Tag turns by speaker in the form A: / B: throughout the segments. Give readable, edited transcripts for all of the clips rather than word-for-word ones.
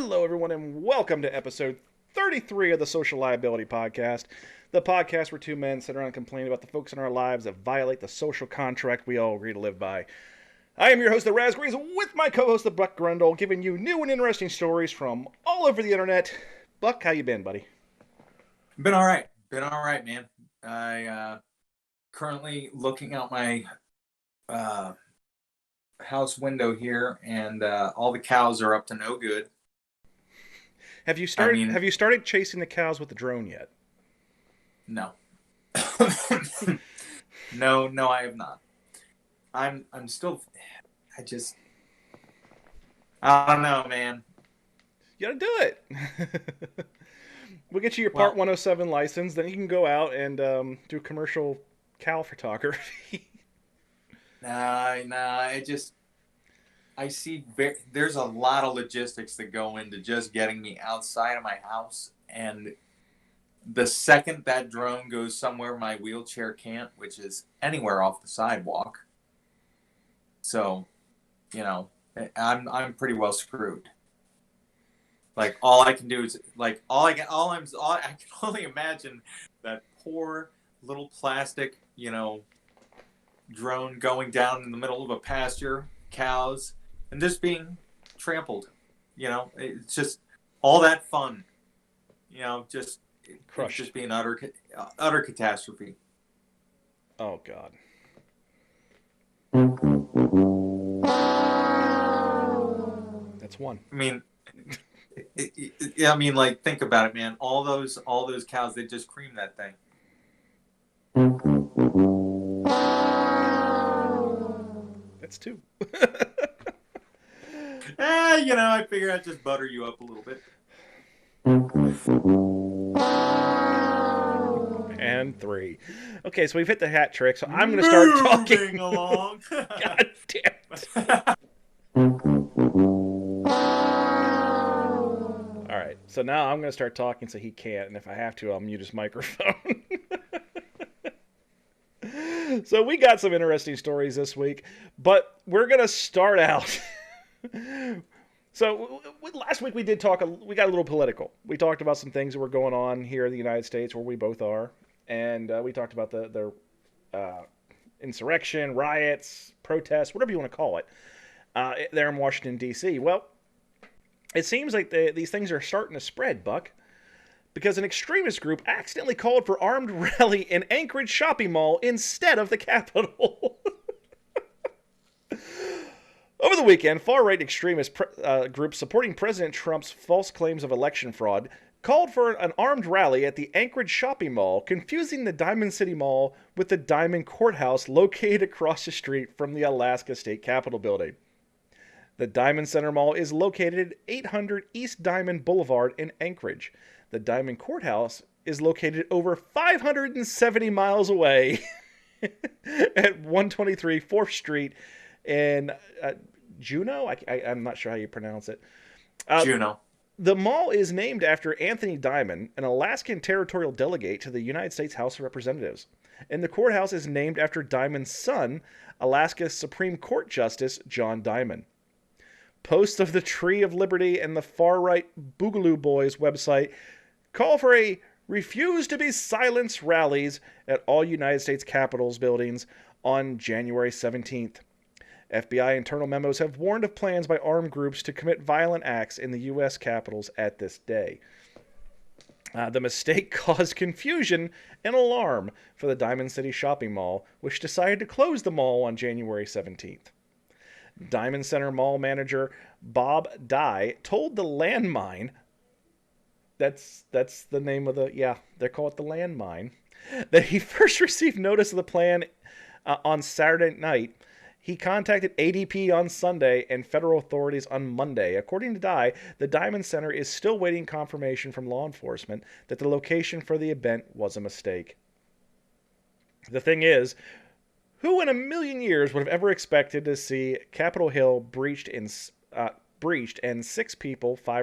A: Hello, everyone, and welcome to episode 33 of the Social Liability Podcast, the podcast where two men sit around and complain about the folks in our lives that violate the social contract we all agree to live by. I am your host, the Raz with my co-host, the Buck Grundle, giving you new and interesting stories from all over the internet. Buck, how you been, buddy?
B: Been all right. Man. I currently looking out my house window here, and all the cows are up to no good.
A: Have you started chasing the cows with the drone yet?
B: No. No, I have not. I'm still. I don't know, man.
A: You gotta do it. We'll get you your Part 107 license, then you can go out and do commercial cow photography.
B: Nah. I see there's a lot of logistics that go into just getting me outside of my house, and the second that drone goes somewhere my wheelchair can't, which is anywhere off the sidewalk. So, I'm pretty well screwed. Like, all I can do is I can only imagine that poor little plastic, drone going down in the middle of a pasture, cows, and just being trampled. It's just all that fun. Just
A: crushed.
B: Just being utter catastrophe.
A: Oh God. That's one.
B: Think about it, man. All those cows, they just cream that thing.
A: That's two.
B: I figure I'd just butter you up a little bit.
A: And three. Okay, so we've hit the hat trick, so I'm going to start talking.
B: Along.
A: God damn it. All right, so now I'm going to start talking so he can't, and if I have to, I'll mute his microphone. So we got some interesting stories this week, but we're going to start out. So last week we got a little political. We talked about some things that were going on here in the United States where we both are, and we talked about the insurrection, riots, protests, whatever you want to call it, there in Washington, D.C. Well, it seems like these things are starting to spread, Buck, because an extremist group accidentally called for armed rally in Anchorage shopping mall instead of the Capitol. Over the weekend, far-right extremist groups supporting President Trump's false claims of election fraud called for an armed rally at the Anchorage shopping mall, confusing the Diamond City Mall with the Diamond Courthouse located across the street from the Alaska State Capitol building. The Diamond Center Mall is located at 800 East Diamond Boulevard in Anchorage. The Diamond Courthouse is located over 570 miles away at 123 4th Street in Juneau? I'm not sure how you pronounce it.
B: Juneau.
A: The mall is named after Anthony Diamond, an Alaskan territorial delegate to the United States House of Representatives. And the courthouse is named after Diamond's son, Alaska Supreme Court Justice John Diamond. Posts of the Tree of Liberty and the far-right Boogaloo Boys website call for a refuse to be silenced rallies at all United States Capitol's buildings on January 17th. FBI internal memos have warned of plans by armed groups to commit violent acts in the U.S. capitals at this day. The mistake caused confusion and alarm for the Diamond City Shopping Mall, which decided to close the mall on January 17th. Diamond Center Mall manager Bob Dye told the Landmine, that's the name of they call it the Landmine, that he first received notice of the plan on Saturday night. He contacted ADP on Sunday and federal authorities on Monday. According to Dye, the Diamond Center is still waiting confirmation from law enforcement that the location for the event was a mistake. The thing is, who in a million years would have ever expected to see Capitol Hill breached and 5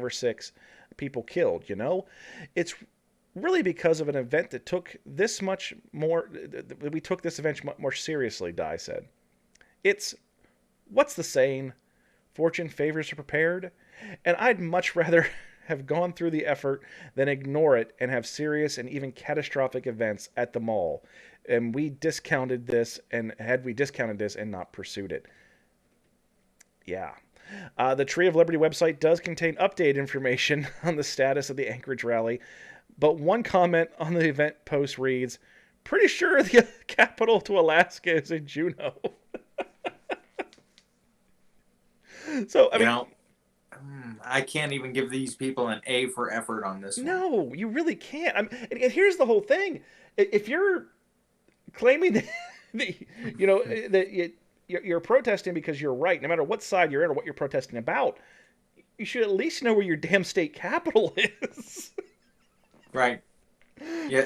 A: or 6 people killed, It's really because of an event that took this much more, we took this event much more seriously, Dye said. It's, what's the saying? Fortune favors the prepared, and I'd much rather have gone through the effort than ignore it and have serious and even catastrophic events at the mall. And had we discounted this and not pursued it. Yeah. The Tree of Liberty website does contain updated information on the status of the Anchorage rally, but one comment on the event post reads, "Pretty sure the capital to Alaska is in Juneau." So, I mean,
B: I can't even give these people an A for effort on this one.
A: No, you really can't. And here's the whole thing. If you're claiming that you're protesting because you're right, no matter what side you're in or what you're protesting about, you should at least know where your damn state capital is.
B: Right. Yeah,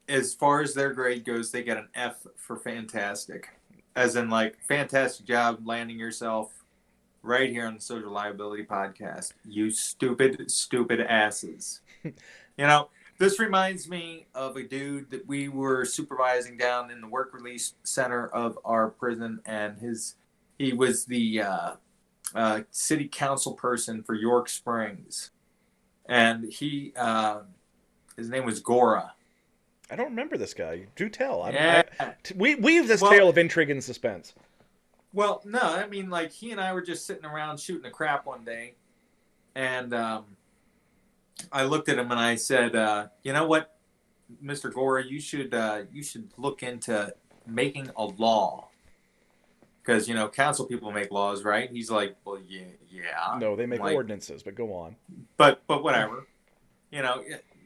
B: as far as their grade goes, they get an F for fantastic. As in, fantastic job landing yourself right here on the Social Liability Podcast. You stupid, stupid asses. This reminds me of a dude that we were supervising down in the work release center of our prison, and he was the city council person for York Springs. And his name was Gora.
A: I don't remember this guy. Do tell. Weave this
B: Well,
A: tale of intrigue and suspense.
B: Well, no, I mean, he and I were just sitting around shooting the crap one day, and I looked at him and I said, "You know what, Mr. Gora, you should look into making a law, because council people make laws, right?" He's like, "Well, yeah."
A: No, they make ordinances, but go on.
B: But whatever,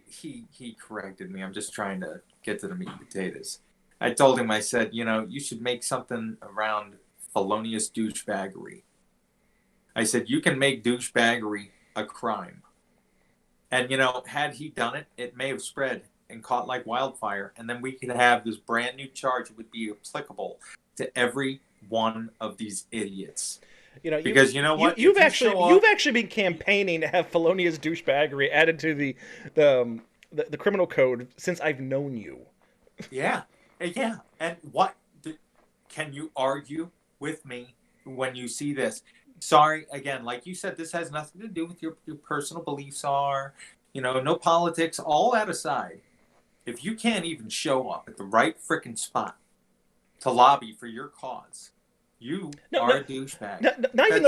B: he corrected me. I'm just trying to get to the meat and potatoes. I told him, I said, you should make something around felonious douchebaggery. I said, you can make douchebaggery a crime. And, had he done it, it may have spread and caught like wildfire. And then we could have this brand new charge that would be applicable to every one of these idiots. Because you know what?
A: You've actually been campaigning to have felonious douchebaggery added to the criminal code since I've known you.
B: Yeah. Yeah. And what can you argue with me when you see this? Sorry, again, like you said, this has nothing to do with your personal beliefs no politics, all that aside. If you can't even show up at the right frickin' spot to lobby for your cause, you are a douchebag.
A: Not even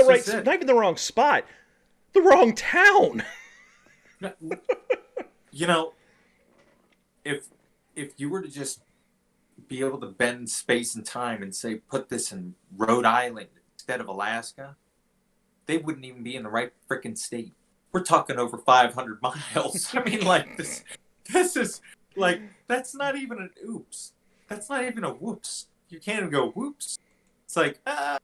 A: the wrong spot, the wrong town.
B: If you were to just be able to bend space and time and say, put this in Rhode Island instead of Alaska, they wouldn't even be in the right frickin' state. We're talking over 500 miles. I mean, this is that's not even an oops. That's not even a whoops. You can't even go whoops. It's like, it's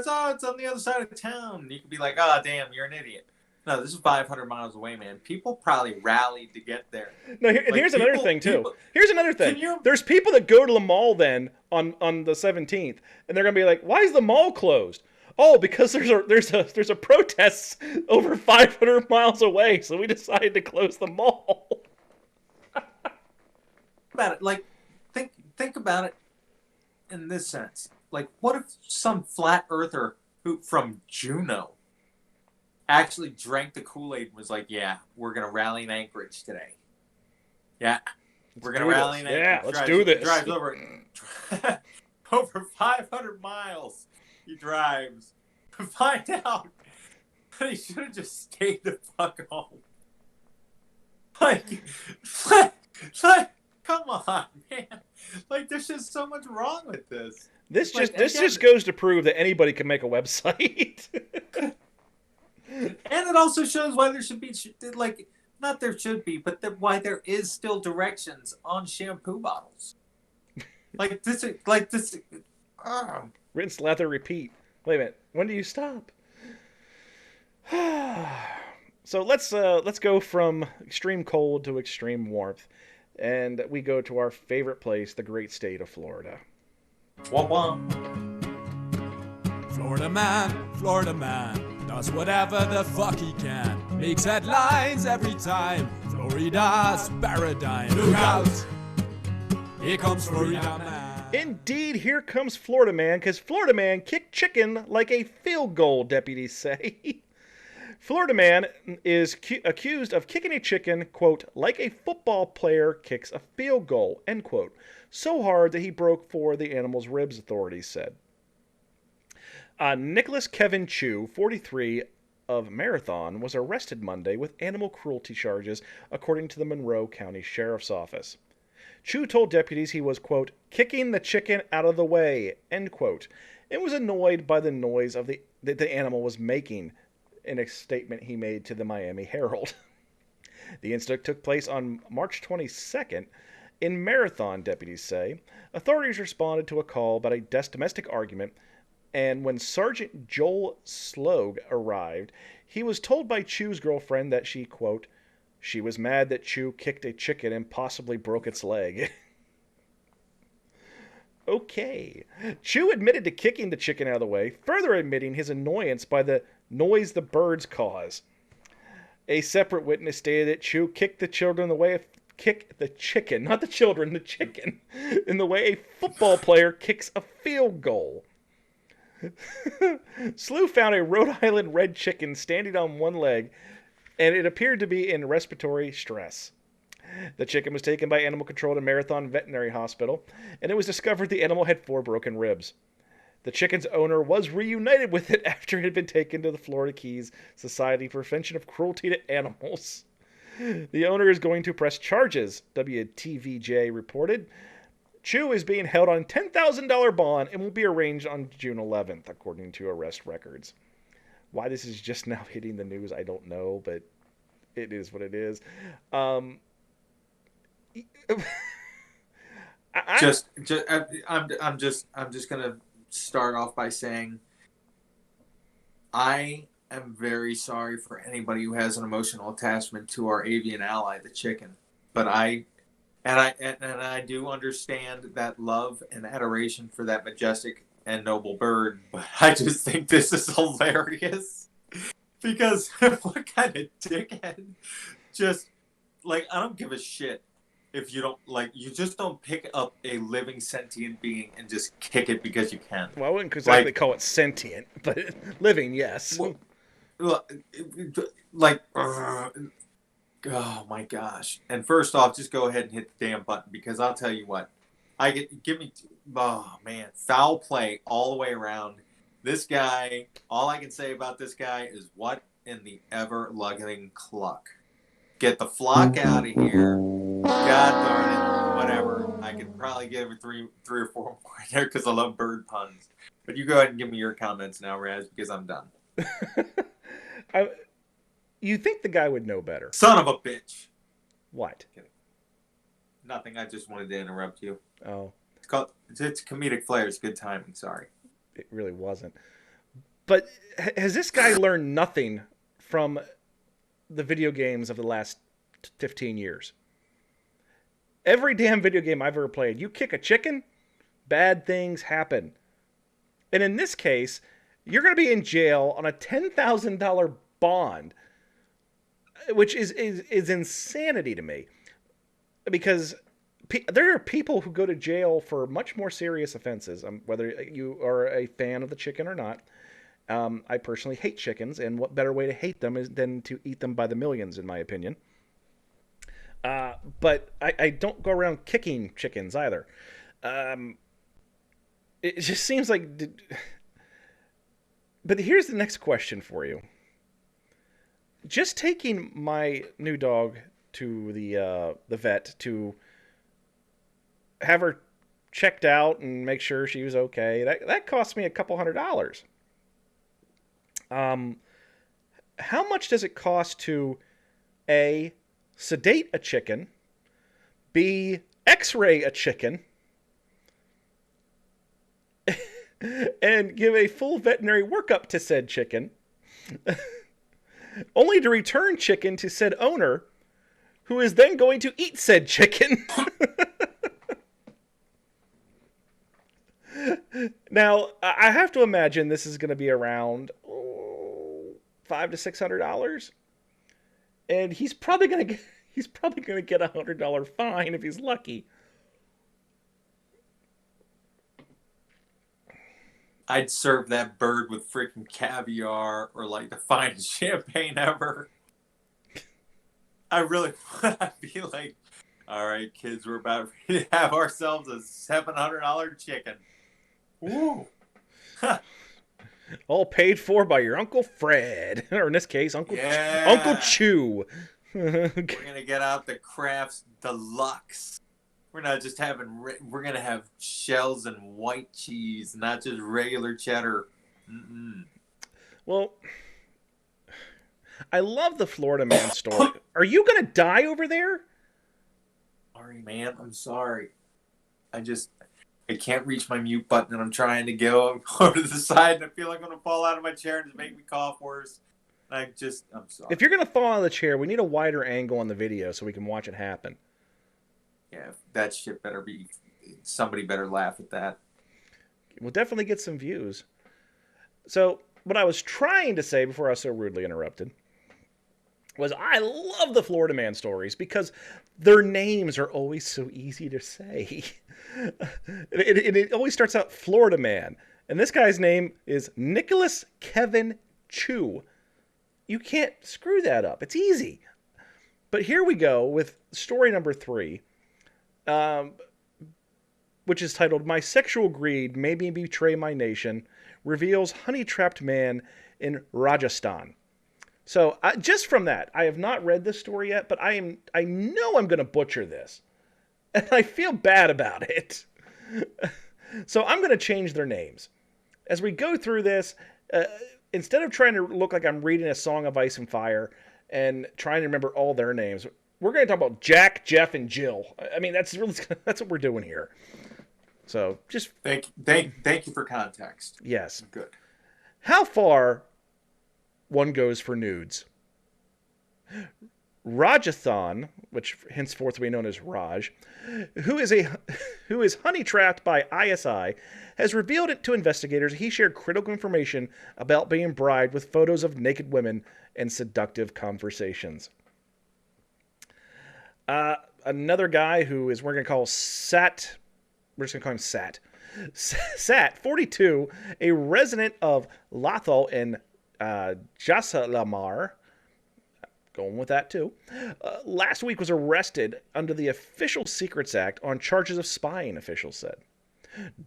B: on the other side of town. You could be like, damn, you're an idiot. No, this is 500 miles away, man. People probably rallied to get there.
A: No, here's another thing, too. Here's another thing. There's people that go to the mall then on the 17th, and they're going to be like, why is the mall closed? Oh, because there's a protest over 500 miles away, so we decided to close the mall.
B: About it, think about it in this sense. What if some flat earther from Juneau actually drank the Kool-Aid and was like, yeah, we're going to rally in Anchorage today. Yeah, we're going to rally in Anchorage.
A: Yeah, let's do this.
B: Drives over 500 miles. He drives to find out that he should have just stayed the fuck home. Come on, man. There's just so much wrong with this.
A: This just goes to prove that anybody can make a website.
B: And it also shows why there should be, not there should be, but why there is still directions on shampoo bottles. This.
A: Rinse, lather, repeat. Wait a minute. When do you stop? So let's go from extreme cold to extreme warmth, and we go to our favorite place, the great state of Florida.
B: Womp womp.
C: Florida man. Does whatever the fuck he can. Makes headlines every time. Florida's paradigm. Look out! Here comes Florida man.
A: Indeed, here comes Florida man, because Florida man kicked chicken like a field goal, deputies say. Florida man is accused of kicking a chicken, quote, like a football player kicks a field goal, end quote, so hard that he broke 4 of the animal's ribs, authorities said. Nicholas Kevin Chu, 43, of Marathon, was arrested Monday with animal cruelty charges, according to the Monroe County Sheriff's Office. Chu told deputies he was, quote, kicking the chicken out of the way, end quote, and was annoyed by the noise that the animal was making, in a statement he made to the Miami Herald. The incident took place on March 22nd in Marathon, deputies say. Authorities responded to a call about a domestic argument, and when Sergeant Joel Slogue arrived, he was told by Chu's girlfriend that she, quote, she was mad that Chu kicked a chicken and possibly broke its leg. Okay. Chu admitted to kicking the chicken out of the way, further admitting his annoyance by the noise the birds cause. A separate witness stated that Chu kicked the children the way the chicken, not the children, the chicken, in the way a football player kicks a field goal. Slew found a Rhode Island red chicken standing on one leg, and it appeared to be in respiratory stress. The chicken was taken by animal control to Marathon Veterinary Hospital, and it was discovered the animal had 4 broken ribs. The chicken's owner was reunited with it after it had been taken to the Florida Keys Society for Prevention of Cruelty to Animals. The owner is going to press charges, WTVJ reported. Chu is being held on a $10,000 bond and will be arraigned on June 11th, according to arrest records. Why this is just now hitting the news, I don't know, but it is what it is. I'm
B: just gonna start off by saying I am very sorry for anybody who has an emotional attachment to our avian ally, the chicken. But I do understand that love and adoration for that majestic and noble bird. But I just think this is hilarious because what kind of dickhead just like I don't give a shit. If you don't, like, you just don't pick up a living sentient being and just kick it because you can.
A: Well, I wouldn't exactly call it sentient, but living, yes.
B: Well, oh my gosh. And first off, just go ahead and hit the damn button because I'll tell you what. Oh man, foul play all the way around. This guy, all I can say about this guy is what in the ever-loving cluck. Get the flock out of here. God darn it. Whatever. I could probably give her three or four more there because I love bird puns. But you go ahead and give me your comments now, Raz, because I'm done.
A: You think the guy would know better?
B: Son of a bitch.
A: What?
B: Nothing. I just wanted to interrupt you.
A: Oh.
B: It's comedic flair. It's good timing. Sorry.
A: It really wasn't. But has this guy learned nothing from the video games of the last 15 years? Every damn video game I've ever played, you kick a chicken, bad things happen. And in this case, you're going to be in jail on a $10,000 bond, which is insanity to me. Because there are people who go to jail for much more serious offenses, whether you are a fan of the chicken or not. I personally hate chickens, and what better way to hate them than to eat them by the millions, in my opinion. But I don't go around kicking chickens either. It just seems like... But here's the next question for you. Just taking my new dog to the vet to have her checked out and make sure she was okay, that cost me a couple $100. How much does it cost to A, sedate a chicken, B, x-ray a chicken, and give a full veterinary workup to said chicken, only to return chicken to said owner, who is then going to eat said chicken? Now, I have to imagine this is going to be around $500 to $600, and he's probably going to get a $100 fine if he's lucky.
B: I'd serve that bird with freaking caviar or like the finest champagne ever. I really want to be like, all right, kids, we're about to have ourselves a $700 chicken. Woo!
A: All paid for by your Uncle Fred, or in this case, Uncle Chew.
B: We're gonna get out the Kraft's Deluxe. We're not just having. We're gonna have shells and white cheese, not just regular cheddar. Mm-mm.
A: Well, I love the Florida man story. Are you gonna die over there?
B: Sorry, man. I'm sorry. I can't reach my mute button, and I'm trying to go over to the side, and I feel like I'm gonna fall out of my chair and just make me cough worse. I'm sorry.
A: If you're gonna fall out of the chair, we need a wider angle on the video so we can watch it happen.
B: Yeah, that shit better be. Somebody better laugh at that.
A: We'll definitely get some views. So, what I was trying to say before I was so rudely interrupted was I love the Florida man stories because their names are always so easy to say. It always starts out Florida man. And this guy's name is Nicholas Kevin Chew. You can't screw that up. It's easy. But here we go with story number 3, which is titled, My Sexual Greed Made Me Betray My Nation, Reveals Honey-Trapped Man in Rajasthan. So just from that, I have not read this story yet, but I know I'm going to butcher this. And I feel bad about it. So I'm going to change their names. As we go through this, instead of trying to look like I'm reading a Song of Ice and Fire and trying to remember all their names, we're going to talk about Jack, Jeff, and Jill. I mean, that's what we're doing here. So just
B: thank you for context.
A: Yes.
B: Good.
A: How far one goes for nudes? Rajasthan, which henceforth will be known as Raj, who is honey trapped by ISI, has revealed it to investigators he shared critical information about being bribed with photos of naked women and seductive conversations. Another guy who is, we're going to call Sat, we're just going to call him Sat. Sat, 42, a resident of Lathal in Jaisalmer, going with that too, last week was arrested under the Official Secrets Act on charges of spying, officials said.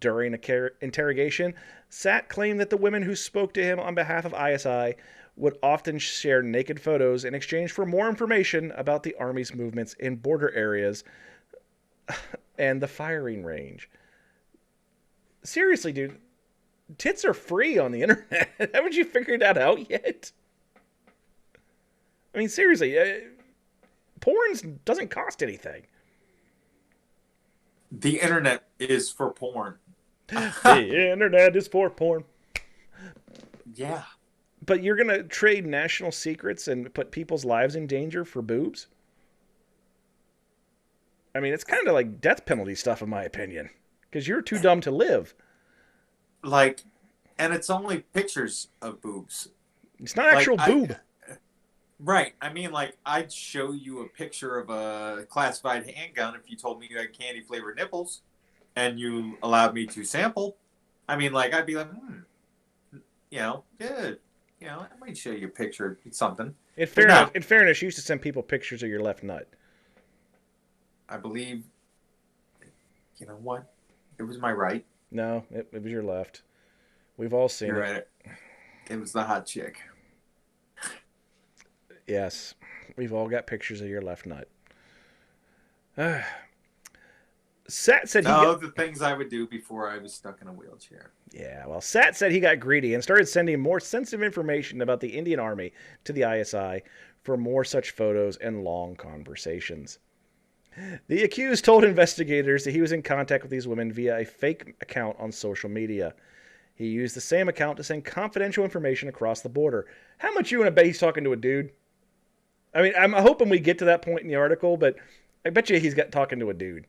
A: During an interrogation, Sat claimed that the women who spoke to him on behalf of ISI would often share naked photos in exchange for more information about the Army's movements in border areas and the firing range. Seriously, dude, tits are free on the internet. Haven't you figured that out yet? I mean, seriously, porn doesn't cost anything.
B: The internet is for porn.
A: The internet is for porn.
B: Yeah.
A: But you're going to trade national secrets and put people's lives in danger for boobs? I mean, it's kind of like death penalty stuff, in my opinion. Because you're too dumb to live.
B: Like, and it's only pictures of boobs.
A: It's not actual boob.
B: Right. I mean, like, I'd show you a picture of a classified handgun if you told me you had candy-flavored nipples and you allowed me to sample. I mean, like, I'd be like, good. I might show you a picture of something.
A: In fairness, you used to send people pictures of your left nut.
B: I believe, you know what? It was my right.
A: No, it was your left. We've all seen
B: You're
A: it.
B: right. It was the hot chick.
A: Yes, we've all got pictures of your left nut. Sat said
B: the things I would do before I was stuck in a wheelchair.
A: Yeah, well, Sat said he got greedy and started sending more sensitive information about the Indian Army to the ISI for more such photos and long conversations. The accused told investigators that he was in contact with these women via a fake account on social media. He used the same account to send confidential information across the border. How much you want to bet he's talking to a dude? I mean, I'm hoping we get to that point in the article, but I bet you he's talking to a dude.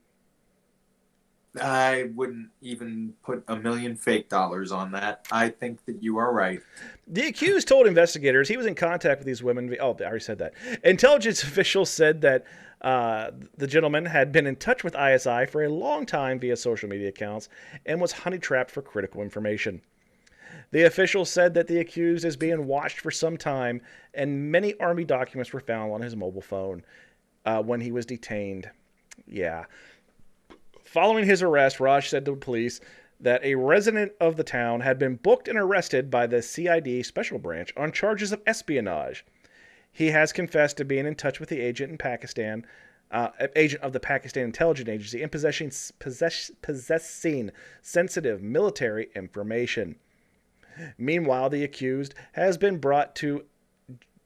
B: I wouldn't even put $1 million fake dollars on that. I think that you are right.
A: The accused told investigators he was in contact with these women. Oh, I already said that. Intelligence officials said that the gentleman had been in touch with ISI for a long time via social media accounts and was honey trapped for critical information. The official said that the accused is being watched for some time, and many Army documents were found on his mobile phone when he was detained. Yeah. Following his arrest, Raj said to the police that a resident of the town had been booked and arrested by the CID Special Branch on charges of espionage. He has confessed to being in touch with the agent in Pakistan, agent of the Pakistan Intelligence Agency, and possessing sensitive military information. Meanwhile, the accused has been brought to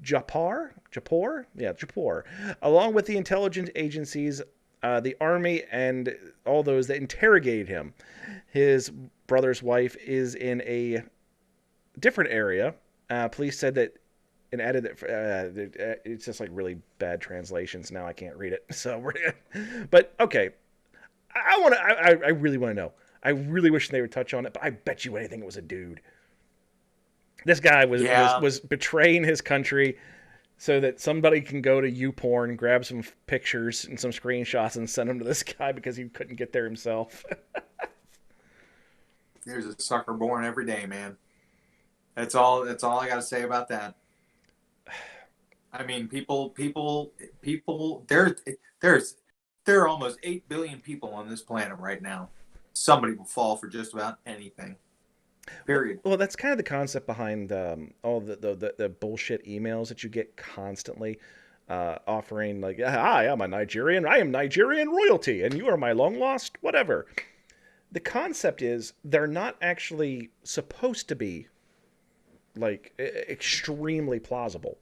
A: Jaipur, along with the intelligence agencies, the army, and all those that interrogated him. His brother's wife is in a different area. Police said that, and added that it's just like really bad translations. Now I can't read it. So, but okay, I really want to know. I really wish they would touch on it, but I bet you anything it was a dude. This guy was betraying his country so that somebody can go to YouPorn, grab some pictures and some screenshots and send them to this guy because he couldn't get there himself.
B: There's a sucker born every day, man. That's all I got to say about that. I mean, people. There are almost 8 billion people on this planet right now. Somebody will fall for just about anything. Period.
A: Well, that's kind of the concept behind all the bullshit emails that you get constantly offering, like, "Hi, I'm a Nigerian. I am Nigerian royalty, and you are my long lost whatever." The concept is they're not actually supposed to be like extremely plausible.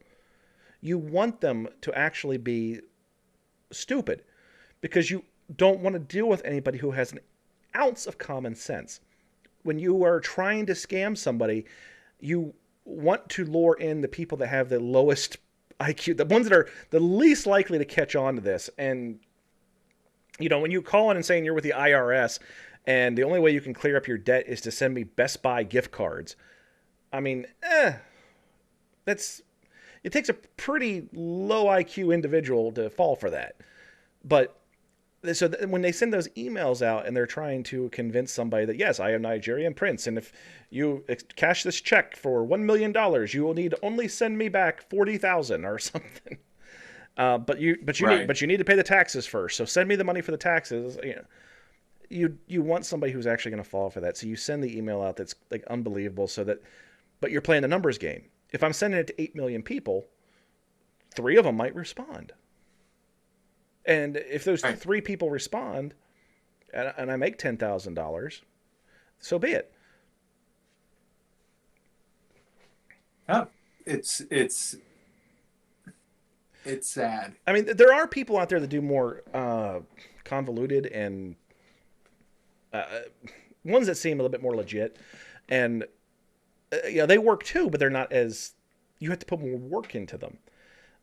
A: You want them to actually be stupid because you don't want to deal with anybody who has an ounce of common sense. When you are trying to scam somebody, you want to lure in the people that have the lowest IQ, the ones that are the least likely to catch on to this. And, when you call in and saying you're with the IRS and the only way you can clear up your debt is to send me Best Buy gift cards, I mean, it takes a pretty low IQ individual to fall for that. But so when they send those emails out and they're trying to convince somebody that, yes, I am Nigerian prince, and if you cash this check for $1 million, you will need to only send me back 40,000 or something. But you need to pay the taxes first. So send me the money for the taxes. You want somebody who's actually going to fall for that. So you send the email out that's like unbelievable. But you're playing the numbers game. If I'm sending it to 8 million people, 3 of them might respond. And if those 3 people respond, and I make $10,000, so be it.
B: Oh, it's sad.
A: I mean, there are people out there that do more convoluted and ones that seem a little bit more legit, and they work too, but they're not as. You have to put more work into them.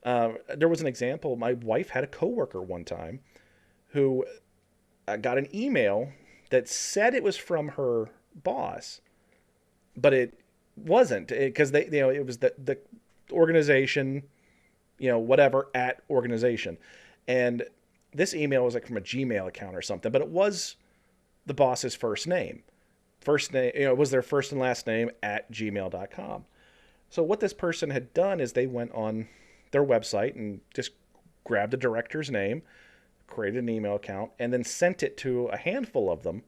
A: There was an example. My wife had a coworker one time who got an email that said it was from her boss, but it wasn't, because it was the organization, whatever at organization, and this email was like from a Gmail account or something, but it was the boss's first name. It was their first and last name at gmail.com. So what this person had done is they went on their website and just grabbed the director's name, created an email account, and then sent it to a handful of them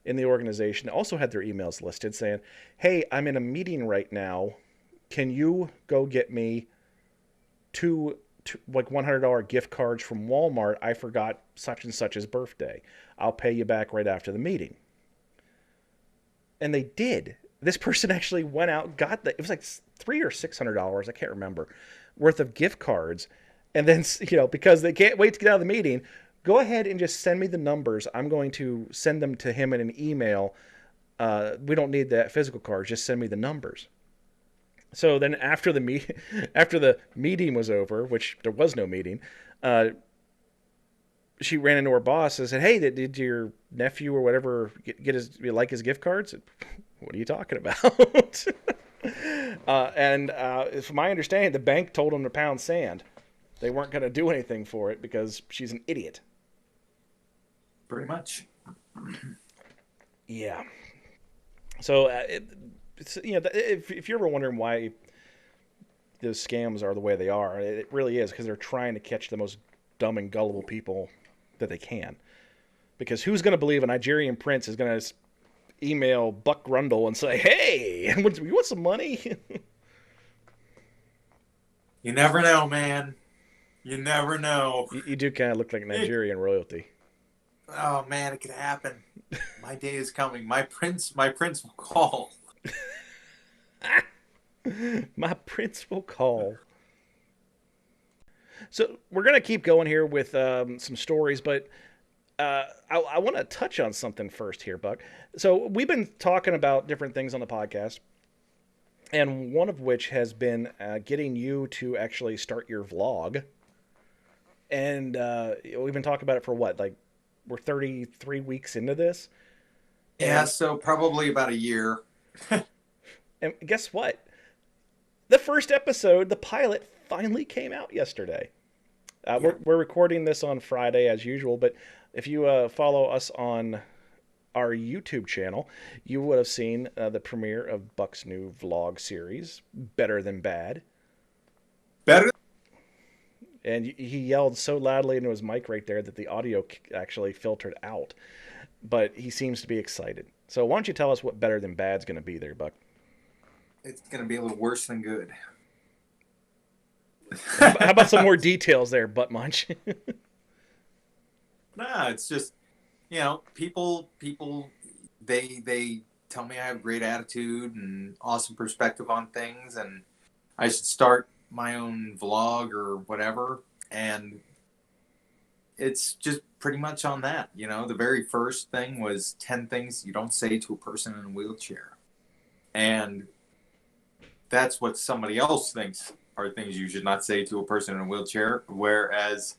A: in the organization. Also had their emails listed saying, "Hey, I'm in a meeting right now. Can you go get me two like $100 gift cards from Walmart? I forgot such and such's birthday. I'll pay you back right after the meeting." And they did. This person actually went out, it was like $300 or $600, I can't remember, worth of gift cards. And then, because they can't wait to get out of the meeting, go ahead and just send me the numbers. I'm going to send them to him in an email. We don't need that physical card. Just send me the numbers. So then after the meeting was over, which there was no meeting, she ran into her boss and said, "Hey, did your nephew or whatever get his gift cards?" "What are you talking about?" And from my understanding, the bank told them to pound sand. They weren't going to do anything for it because she's an idiot.
B: Pretty much.
A: Yeah. So if you're ever wondering why those scams are the way they are, it really is because they're trying to catch the most dumb and gullible people that they can. Because who's going to believe a Nigerian prince is going to email Buck Grundle and say, "Hey, you want some money?"
B: You never know, man. You never know.
A: You do kind of look like Nigerian royalty.
B: Oh man, it could happen. My day is coming. My prince will call.
A: My prince will call. So we're going to keep going here with some stories, but I want to touch on something first here, Buck. So we've been talking about different things on the podcast, and one of which has been getting you to actually start your vlog. And we've been talking about it for what? Like, we're 33 weeks into this?
B: Yeah, so probably about a year.
A: And guess what? The first episode, the pilot, finally came out yesterday. We're recording this on Friday as usual, but if you follow us on our YouTube channel, you would have seen the premiere of Buck's new vlog series, Better Than Bad.
B: Better.
A: And he yelled so loudly into his mic right there that the audio actually filtered out. But he seems to be excited. So why don't you tell us what Better Than Bad's going to be there, Buck?
B: It's going to be a little worse than good.
A: How about some more details there, Butt Munch?
B: Nah, it's just, people, they tell me I have great attitude and awesome perspective on things, and I should start my own vlog or whatever. And it's just pretty much on that. The very first thing was 10 things you don't say to a person in a wheelchair. And that's what somebody else thinks are things you should not say to a person in a wheelchair, whereas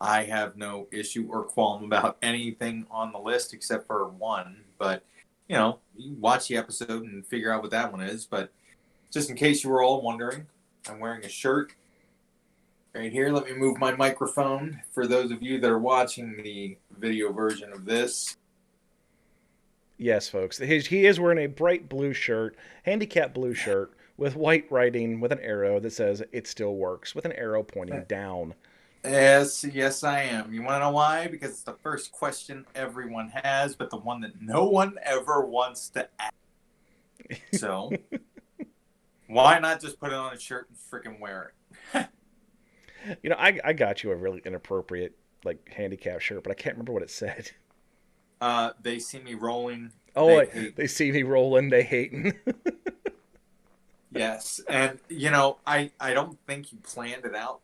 B: I have no issue or qualm about anything on the list except for one. But, you watch the episode and figure out what that one is. But just in case you were all wondering, I'm wearing a shirt right here. Let me move my microphone for those of you that are watching the video version of this.
A: Yes, folks. He is wearing a bright blue shirt, handicap blue shirt, with white writing with an arrow that says "It still works," with an arrow pointing down.
B: Yes, I am. You want to know why? Because it's the first question everyone has, but the one that no one ever wants to ask. So, why not just put it on a shirt and freaking wear it?
A: I got you a really inappropriate, handicap shirt, but I can't remember what it said.
B: They see me rolling.
A: Oh, they see me rolling, they hating.
B: Yes, and I don't think you planned it out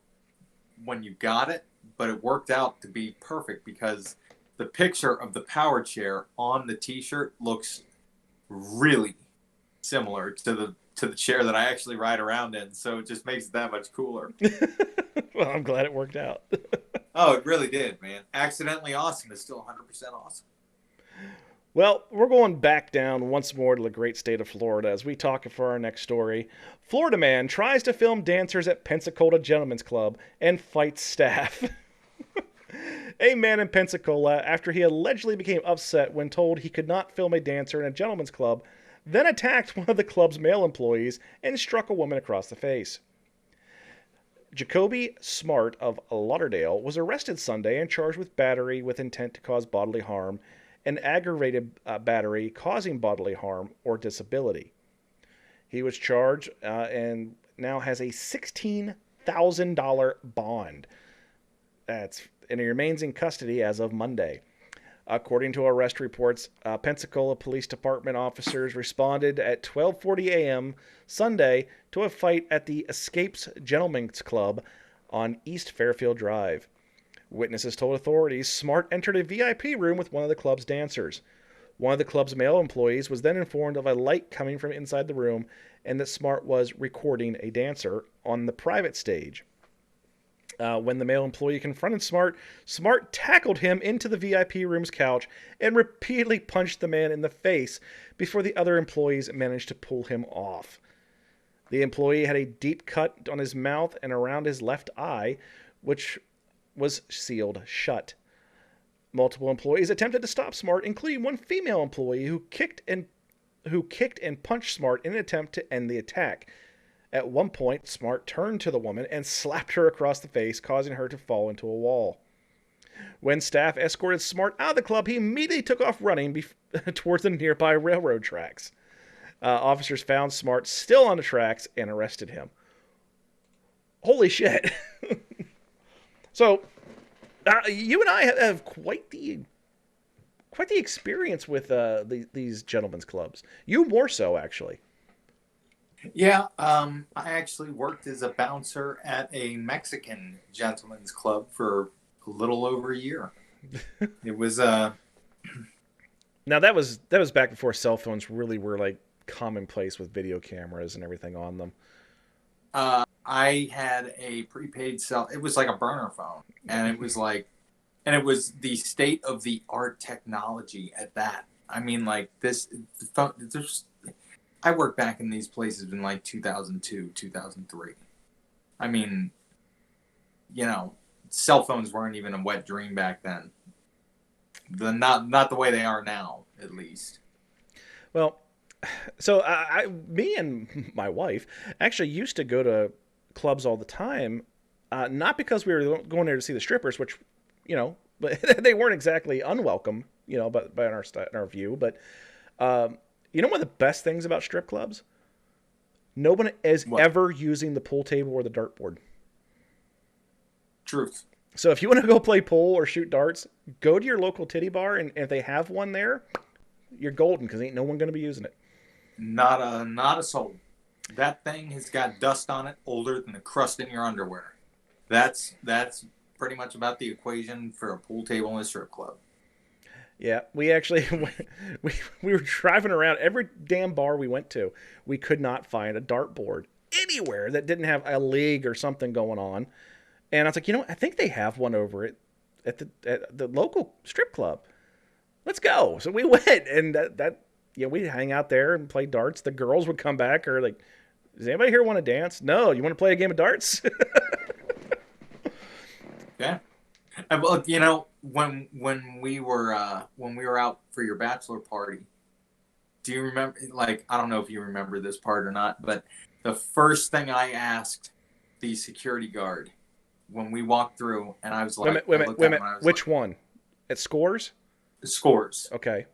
B: when you got it, but it worked out to be perfect because the picture of the power chair on the t-shirt looks really similar to the chair that I actually ride around in, so it just makes it that much cooler.
A: Well, I'm glad it worked out.
B: Oh, it really did, man. Accidentally awesome is still 100% awesome.
A: Well, we're going back down once more to the great state of Florida as we talk for our next story. Florida man tries to film dancers at Pensacola Gentlemen's Club and fights staff. A man in Pensacola, after he allegedly became upset when told he could not film a dancer in a gentleman's club, then attacked one of the club's male employees and struck a woman across the face. Jacoby Smart of Lauderdale was arrested Sunday and charged with battery with intent to cause bodily harm and aggravated battery causing bodily harm or disability. He was charged and now has a $16,000 bond. And he remains in custody as of Monday. According to arrest reports, Pensacola Police Department officers responded at 12:40 a.m. Sunday to a fight at the Escapes Gentlemen's Club on East Fairfield Drive. Witnesses told authorities Smart entered a VIP room with one of the club's dancers. One of the club's male employees was then informed of a light coming from inside the room and that Smart was recording a dancer on the private stage. When the male employee confronted Smart, Smart tackled him into the VIP room's couch and repeatedly punched the man in the face before the other employees managed to pull him off. The employee had a deep cut on his mouth and around his left eye, which was sealed shut. Multiple employees attempted to stop Smart, including one female employee who kicked and who kicked and punched Smart in an attempt to end the attack. At one point, Smart turned to the woman and slapped her across the face, causing her to fall into a wall. When staff escorted Smart out of the club, he immediately took off running towards the nearby railroad tracks. Officers found Smart still on the tracks and arrested him. Holy shit. So, you and I have quite the experience with these gentlemen's clubs. You more so, actually.
B: Yeah, I actually worked as a bouncer at a Mexican gentleman's club for a little over a year. It was
A: Now that was back before cell phones really were like commonplace with video cameras and everything on them.
B: I had a prepaid cell. It was like a burner phone, and it was the state of the art technology at that. I mean, like this phone. I worked back in these places in like 2002, 2003. I mean, cell phones weren't even a wet dream back then. Not the way they are now, at least.
A: Well, so me and my wife actually used to go to clubs all the time, not because we were going there to see the strippers, which, but they weren't exactly unwelcome, but by our view. But one of the best things about strip clubs, no one is ever using the pool table or the dartboard.
B: Truth.
A: So if you want to go play pool or shoot darts, go to your local titty bar, and if they have one there, you're golden because ain't no one going to be using it.
B: Not a soul. That thing has got dust on it older than the crust in your underwear. That's pretty much about the equation for a pool table in a strip club.
A: Yeah, we actually we were driving around every damn bar we went to. We could not find a dartboard anywhere that didn't have a league or something going on. And I was like, I think they have one over at the local strip club. Let's go. So we went, and we'd hang out there and play darts. The girls would come back or like, does anybody here want to dance? No, you want to play a game of darts?
B: Yeah. Well, when we were out for your bachelor party, do you remember? Like, I don't know if you remember this part or not, but the first thing I asked the security guard when we walked through, and I was like,
A: wait a minute. Which one? At Scores?
B: Scores.
A: Okay.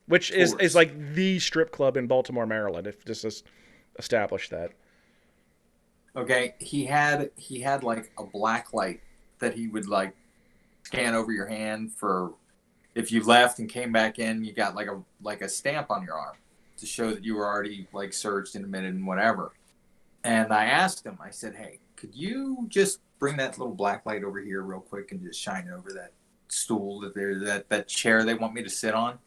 A: Which is like the strip club in Baltimore, Maryland. If just establish that.
B: Okay, he had like a black light that he would like scan over your hand for if you left and came back in, you got like a stamp on your arm to show that you were already like searched and admitted and whatever. And I asked him, I said, hey, could you just bring that little black light over here real quick and just shine it over that stool that chair they want me to sit on?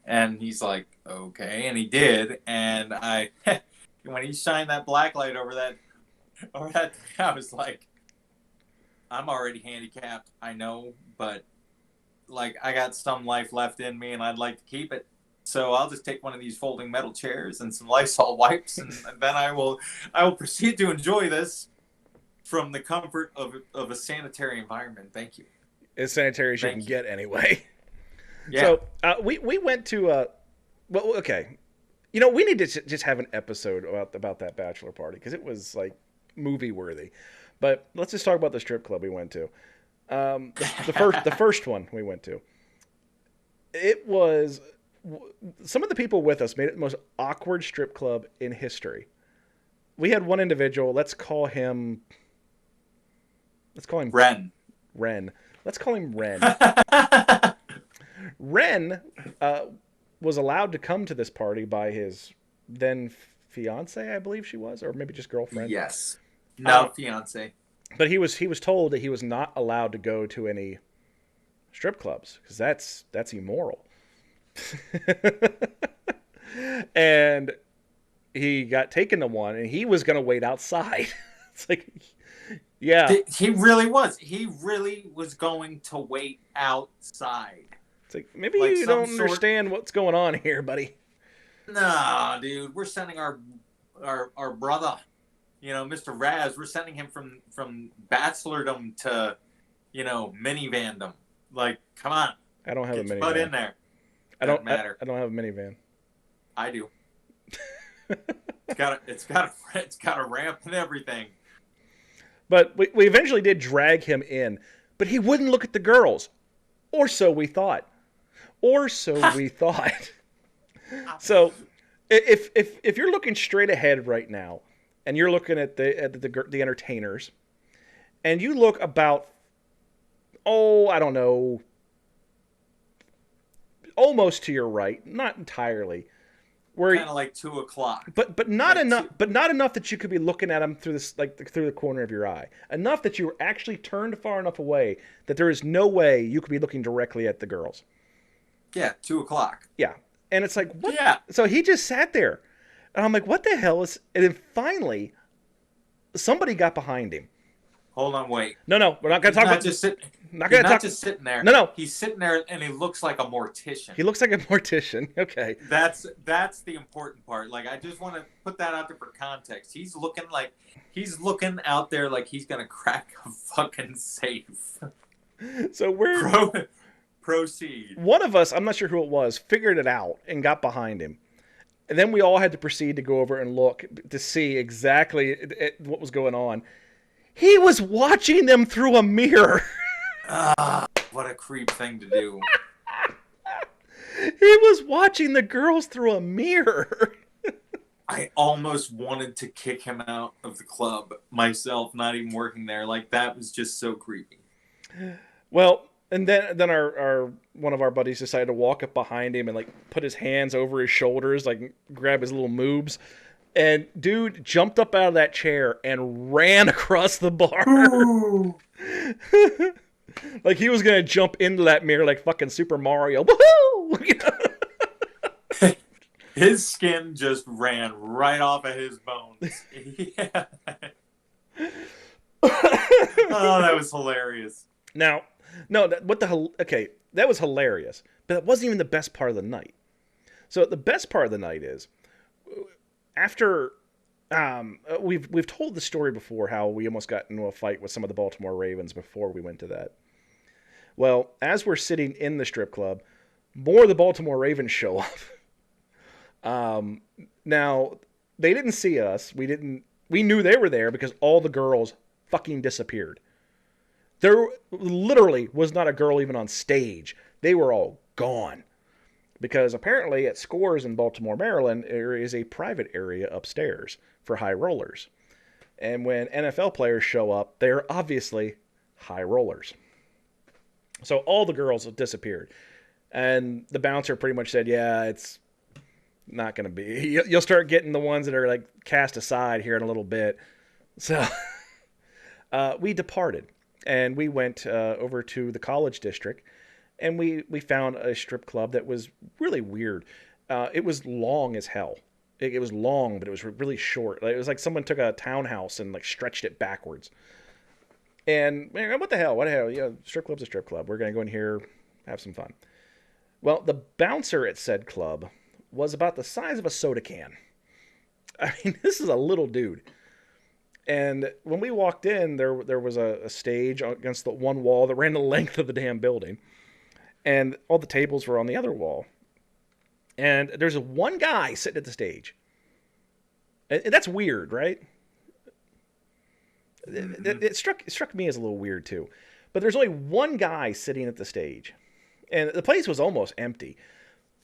B: And he's like, okay. And he did. And when he shined that black light over that, I was like, I'm already handicapped, I know, but like I got some life left in me and I'd like to keep it. So I'll just take one of these folding metal chairs and some Lysol wipes, and then I will proceed to enjoy this from the comfort of a sanitary environment. Thank you.
A: As sanitary as you can get anyway.
B: Yeah.
A: So we went to well, okay. We need to just have an episode about that bachelor party because it was like movie worthy. But let's just talk about the strip club we went to. The first one we went to. It was some of the people with us made it the most awkward strip club in history. We had one individual. Let's call him
B: Ren.
A: Let's call him Ren. Ren was allowed to come to this party by his then fiance, I believe she was, or maybe just girlfriend.
B: Yes. No, fiance.
A: But he was told that he was not allowed to go to any strip clubs because that's immoral. And he got taken to one, and he was going to wait outside. It's like, yeah.
B: He really was. He really was going to wait outside.
A: It's like, maybe you don't understand what's going on here, buddy.
B: Nah, dude. We're sending our brother, Mr. Raz, we're sending him from bachelordom to, minivandom. Like, come on.
A: I don't have a minivan.
B: Put in there.
A: I don't
B: matter.
A: I don't have a minivan.
B: I do. It's got a ramp and everything.
A: But we eventually did drag him in, but he wouldn't look at the girls, or so we thought, or so we thought. So, if you're looking straight ahead right now, and you're looking at the entertainers, and you look about, I don't know, almost to your right, not entirely, where
B: Kind of like 2:00.
A: but not
B: Like
A: enough, but not enough that you could be looking at them through this, like through the corner of your eye. Enough that you were actually turned far enough away that there is no way you could be looking directly at the girls.
B: Yeah, 2:00.
A: Yeah, and it's like, what?
B: Yeah.
A: So he just sat there, and I'm like, what the hell is? And then finally, somebody got behind him.
B: Hold on, wait.
A: No, we're not gonna talk about.
B: Not just sitting there.
A: No.
B: He's sitting there, and he looks like a mortician.
A: He looks like a mortician. Okay.
B: That's the important part. Like, I just want to put that out there for context. He's looking out there like he's gonna crack a fucking safe.
A: So we're
B: proceed.
A: One of us, I'm not sure who it was, figured it out and got behind him. And then we all had to proceed to go over and look to see exactly what was going on. He was watching them through a mirror.
B: What a creep thing to do.
A: He was watching the girls through a mirror.
B: I almost wanted to kick him out of the club myself, not even working there. Like, that was just so creepy.
A: Well, and then our one of our buddies decided to walk up behind him and like put his hands over his shoulders, like grab his little moobs. And dude jumped up out of that chair and ran across the bar. Like he was going to jump into that mirror like fucking Super Mario. Woohoo!
B: His skin just ran right off of his bones. Yeah. Oh, that was hilarious.
A: Now, no, that was hilarious. But that wasn't even the best part of the night. So the best part of the night is after we've told the story before how we almost got into a fight with some of the Baltimore Ravens before we went to that. Well, as we're sitting in the strip club, more of the Baltimore Ravens show up. Now they didn't see us. We knew they were there because all the girls fucking disappeared. There literally was not a girl even on stage. They were all gone. Because apparently at Scores in Baltimore, Maryland, there is a private area upstairs for high rollers. And when NFL players show up, they're obviously high rollers. So all the girls have disappeared. And the bouncer pretty much said, yeah, it's not going to be. You'll start getting the ones that are like cast aside here in a little bit. So we departed. And we went over to the College District. And we found a strip club that was really weird. It was long as hell. It was long, but it was really short. It was like someone took a townhouse and like stretched it backwards. And man, what the hell? Yeah, strip club's a strip club. We're going to go in here, have some fun. Well, the bouncer at said club was about the size of a soda can. I mean, this is a little dude. And when we walked in, there was a stage against the one wall that ran the length of the damn building. And all the tables were on the other wall. And there's one guy sitting at the stage. And that's weird, right? It struck me as a little weird, too. But there's only one guy sitting at the stage. And the place was almost empty.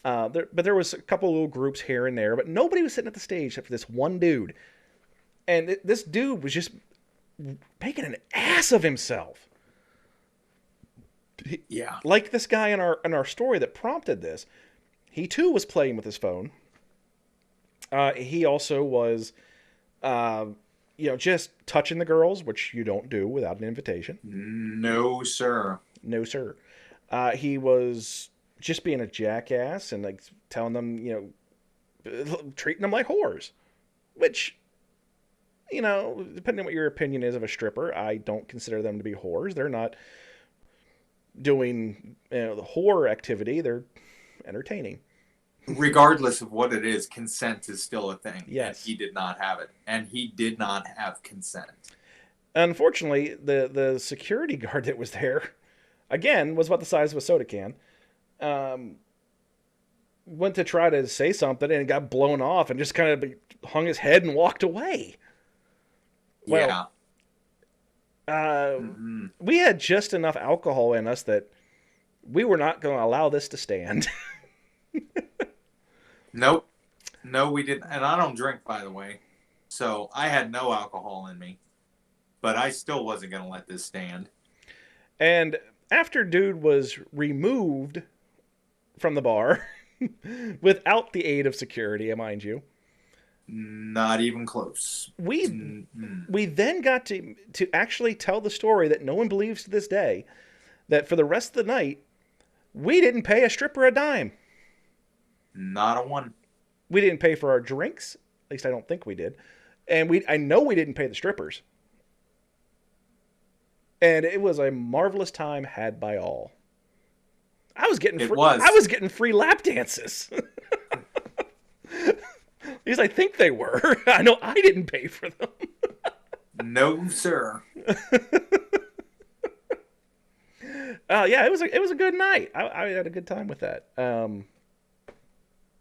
A: But there was a couple little groups here and there. But nobody was sitting at the stage except for this one dude. And this dude was just making an ass of himself.
B: Yeah.
A: Like this guy in our story that prompted this, he too was playing with his phone. He also was, just touching the girls, which you don't do without an invitation.
B: No, sir.
A: No, sir. He was just being a jackass and like telling them, treating them like whores, which, depending on what your opinion is of a stripper, I don't consider them to be whores. They're not doing the horror activity. They're entertaining.
B: Regardless of what it is, consent is still a thing.
A: Yes.
B: And he did not have it. And he did not have consent.
A: Unfortunately, the security guard that was there, again, was about the size of a soda can. went to try to say something and got blown off and just kind of hung his head and walked away. Well, we had just enough alcohol in us that we were not going to allow this to stand.
B: Nope. No, we didn't. And I don't drink, by the way. So I had no alcohol in me. But I still wasn't going to let this stand.
A: And after dude was removed from the bar, without the aid of security, mind you.
B: Not even close.
A: We then got to actually tell the story that no one believes to this day, that for the rest of the night, we didn't pay a stripper a dime.
B: Not a one.
A: We didn't pay for our drinks. At least I don't think we did. And I know we didn't pay the strippers. And it was a marvelous time had by all. I was getting free lap dances. At least I think they were. I know I didn't pay for them.
B: No, sir.
A: Yeah, it was a good night. I had a good time with that.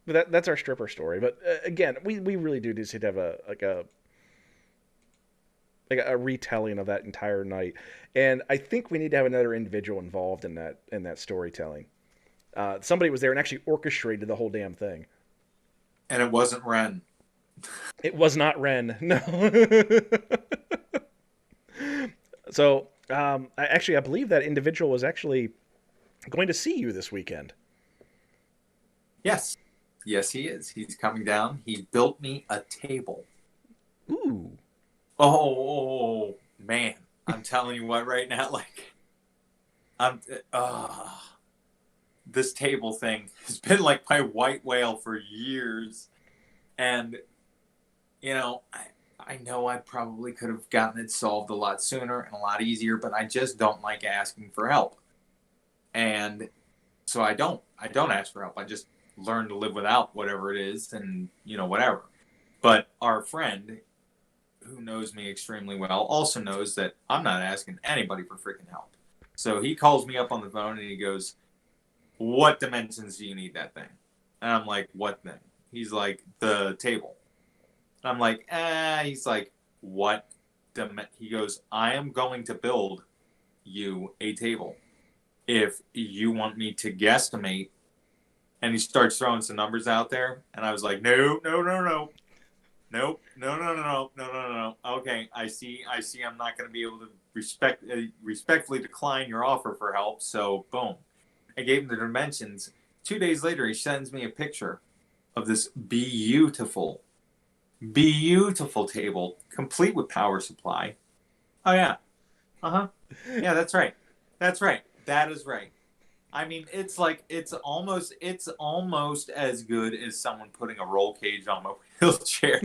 A: But that's our stripper story. But again, we really do just need to have a retelling of that entire night, and I think we need to have another individual involved in that storytelling. Somebody was there and actually orchestrated the whole damn thing.
B: And it wasn't Ren.
A: It was not Ren. No. So, I believe that individual was actually going to see you this weekend.
B: Yes. Yes, he is. He's coming down. He built me a table.
A: Ooh.
B: Oh, man. I'm telling you what right now, like, this table thing has been like my white whale for years. And, you know, I know I probably could have gotten it solved a lot sooner and a lot easier, but I just don't like asking for help. And so I don't ask for help. I just learn to live without whatever it is and, you know, whatever. But our friend, who knows me extremely well, also knows that I'm not asking anybody for freaking help. So he calls me up on the phone and he goes, "What dimensions do you need that thing?" And I'm like, "What thing?" He's like, "The table." I'm like, He's like, "What He goes, "I am going to build you a table. If you want me to guesstimate," and he starts throwing some numbers out there, and I was like, "No. Nope. No. Okay, I see. I'm not going to be able to respectfully decline your offer for help." So, boom. I gave him the dimensions. 2 days later, he sends me a picture of this beautiful table, complete with power supply. Oh, yeah. Uh-huh. Yeah, that's right. That is right. I mean, it's almost as good as someone putting a roll cage on my wheelchair.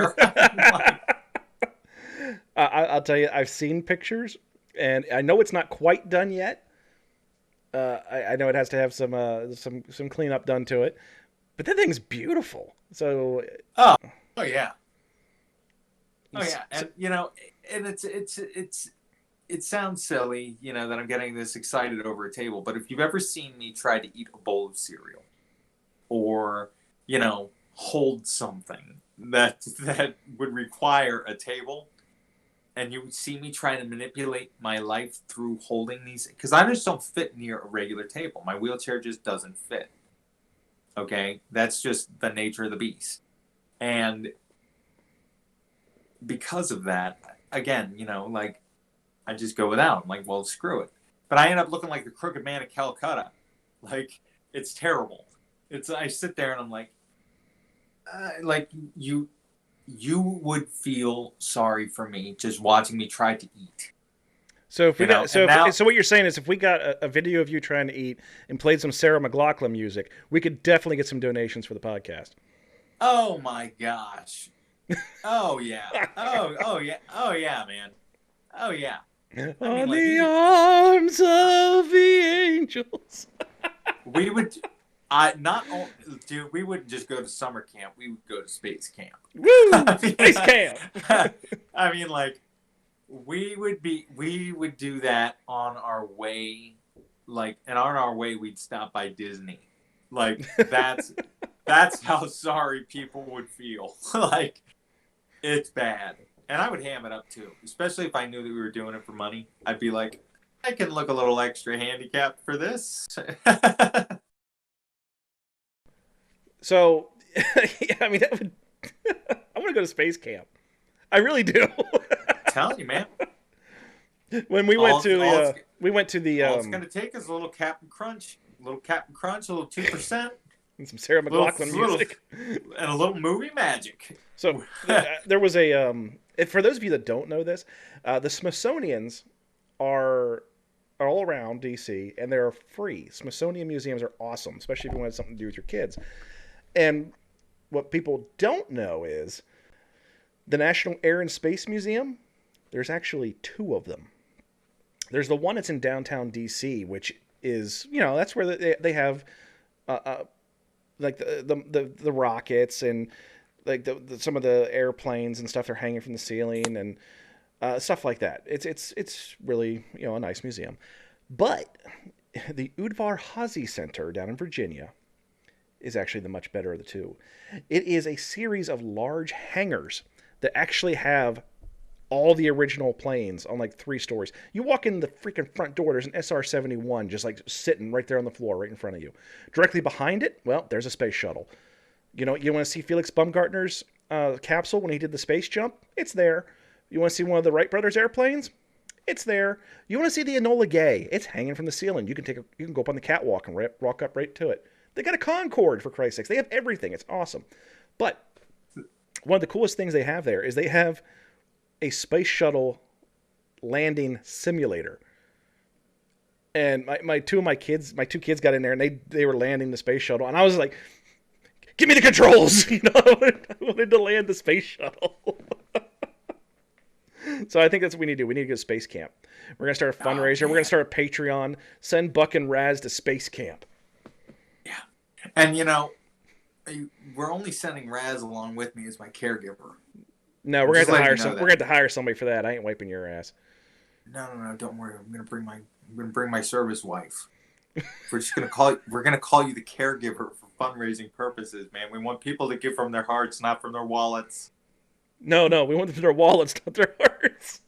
A: I'll tell you, I've seen pictures, and I know it's not quite done yet. I know it has to have some cleanup done to it, but that thing's beautiful. So.
B: Oh yeah. Oh yeah, and you know, and it sounds silly, you know, that I'm getting this excited over a table, but if you've ever seen me try to eat a bowl of cereal or, you know, hold something that would require a table, and you see me trying to manipulate my life through holding these, because I just don't fit near a regular table. My wheelchair just doesn't fit. Okay? That's just the nature of the beast. And because of that, again, you know, like, I just go without. I'm like, well, screw it. But I end up looking like the crooked man of Calcutta. Like, it's terrible. I sit there and I'm like you would feel sorry for me just watching me try to eat.
A: So so what you're saying is, if we got a video of you trying to eat and played some Sarah McLachlan music, we could definitely get some donations for the podcast.
B: Oh my gosh. Oh yeah. Oh yeah, man. Oh yeah.
A: On the arms of the angels.
B: We would, we wouldn't just go to summer camp. We would go to space camp.
A: Woo! Space camp.
B: I mean, like, we would do that on our way, like, and on our way we'd stop by Disney. Like, that's That's how sorry people would feel. Like, it's bad. And I would ham it up too, especially if I knew that we were doing it for money. I'd be like, I can look a little extra handicapped for this.
A: So, yeah, I mean, that would. I want to go to space camp. I really do.
B: I'm telling you, man.
A: When we went to the
B: all it's gonna take is a little Captain Crunch, a little 2%,
A: and some Sarah McLachlan music,
B: and a little movie magic.
A: So there was a for those of you that don't know this, the Smithsonian's are all around DC, and they're free. Smithsonian museums are awesome, especially if you want something to do with your kids. And what people don't know is the National Air and Space Museum. There's actually 2 of them. There's the one that's in downtown DC, which is, that's where they have like the rockets and like some of the airplanes and stuff. They're hanging from the ceiling and stuff like that. It's really a nice museum. But the Udvar Hazy Center down in Virginia is actually the much better of the 2. It is a series of large hangars that actually have all the original planes on like 3 stories. You walk in the freaking front door, there's an SR-71 just like sitting right there on the floor right in front of you. Directly behind it, well, there's a space shuttle. You want to see Felix Baumgartner's capsule when he did the space jump? It's there. You want to see one of the Wright brothers airplanes? It's there. You want to see the Enola Gay? It's hanging from the ceiling. You can go up on the catwalk and walk up right to it. They got a Concorde, for Christ's sakes. They have everything. It's awesome. But one of the coolest things they have there is they have a space shuttle landing simulator. And my two kids got in there, and they were landing the space shuttle, and I was like, give me the controls. I wanted to land the space shuttle. So I think that's what we need to do. We need to go to space camp. We're going to start a fundraiser. We're going to start a Patreon. Send Buck and Raz to space camp.
B: Yeah. And, we're only sending Raz along with me as my caregiver.
A: No, we're going to have to hire we're going to have to hire somebody for that. I ain't wiping your ass.
B: No, don't worry. I'm going to bring my service wife. We're going to call you the caregiver for fundraising purposes, man. We want people to give from their hearts, not from their wallets.
A: No, we want them from their wallets, not their hearts.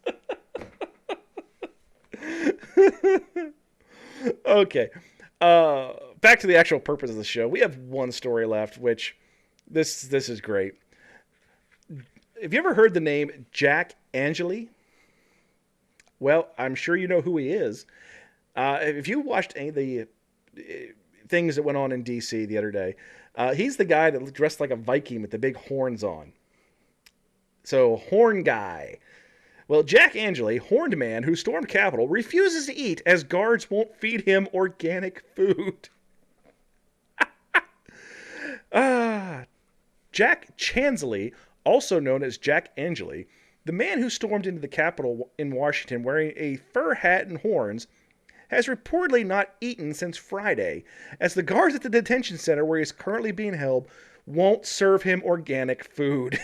A: Okay. Back to the actual purpose of the show. We have one story left, which this is great. Have you ever heard the name Jack Angeli? Well, I'm sure you know who he is. If you watched any of the things that went on in D.C. the other day, he's the guy that dressed like a Viking with the big horns on. So, horn guy. Well, Jack Angeli, horned man who stormed Capitol, refuses to eat as guards won't feed him organic food. Jack Chansley, also known as Jack Angeli, the man who stormed into the Capitol in Washington wearing a fur hat and horns, has reportedly not eaten since Friday, as the guards at the detention center where he is currently being held won't serve him organic food.